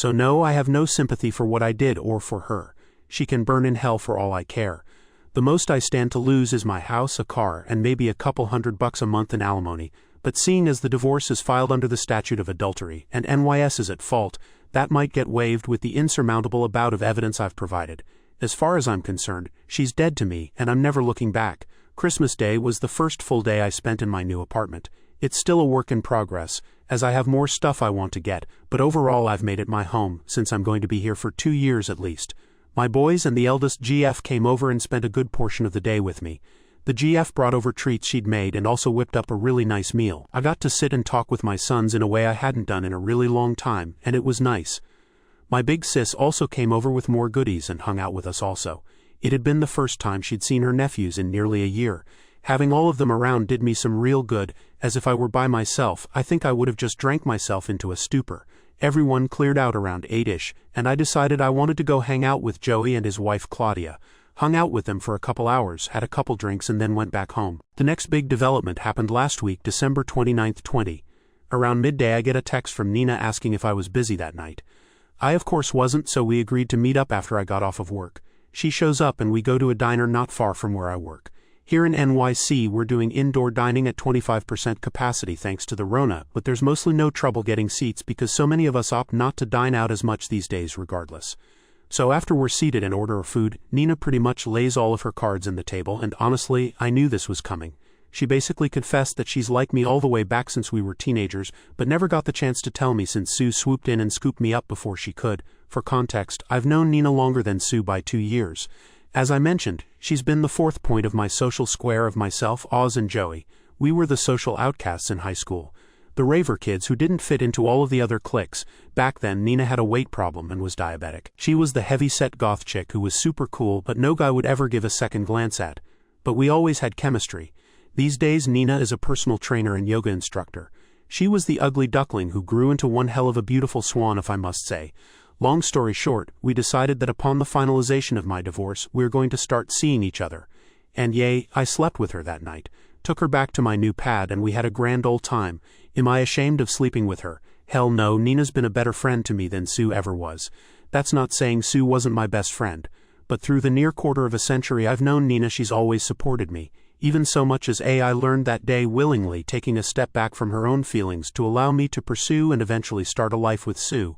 So no, I have no sympathy for what I did or for her. She can burn in hell for all I care. The most I stand to lose is my house, a car, and maybe a couple $100 a month in alimony, but seeing as the divorce is filed under the statute of adultery, and NYS is at fault, that might get waived with the insurmountable amount of evidence I've provided. As far as I'm concerned, she's dead to me, and I'm never looking back. Christmas Day was the first full day I spent in my new apartment. It's still a work in progress, as I have more stuff I want to get, but overall I've made it my home, since I'm going to be here for 2 years at least. My boys and the eldest GF came over and spent a good portion of the day with me. The GF brought over treats she'd made and also whipped up a really nice meal. I got to sit and talk with my sons in a way I hadn't done in a really long time, and it was nice. My big sis also came over with more goodies and hung out with us also. It had been the first time she'd seen her nephews in nearly a year. Having all of them around did me some real good, as if I were by myself, I think I would have just drank myself into a stupor. Everyone cleared out around 8-ish, and I decided I wanted to go hang out with Joey and his wife Claudia. Hung out with them for a couple hours, had a couple drinks and then went back home. The next big development happened last week, December 29th, 20. Around midday I get a text from Nina asking if I was busy that night. I of course wasn't, so we agreed to meet up after I got off of work. She shows up and we go to a diner not far from where I work. Here in NYC we're doing indoor dining at 25% capacity thanks to the Rona, but there's mostly no trouble getting seats because so many of us opt not to dine out as much these days regardless. So after we're seated and order our food, Nina pretty much lays all of her cards on the table, and honestly, I knew this was coming. She basically confessed that she's like me all the way back since we were teenagers, but never got the chance to tell me since Sue swooped in and scooped me up before she could. For context, I've known Nina longer than Sue by 2 years. As I mentioned, she's been the fourth point of my social square of myself, Oz, and Joey. We were the social outcasts in high school. The raver kids who didn't fit into all of the other cliques. Back then Nina had a weight problem and was diabetic. She was the heavy-set goth chick who was super cool but no guy would ever give a second glance at. But we always had chemistry. These days Nina is a personal trainer and yoga instructor. She was the ugly duckling who grew into one hell of a beautiful swan, if I must say. Long story short, we decided that upon the finalization of my divorce we were going to start seeing each other. And yay, I slept with her that night. Took her back to my new pad and we had a grand old time. Am I ashamed of sleeping with her? Hell no, Nina's been a better friend to me than Sue ever was. That's not saying Sue wasn't my best friend. But through the near quarter of a century I've known Nina, she's always supported me. Even so much as I learned that day willingly taking a step back from her own feelings to allow me to pursue and eventually start a life with Sue.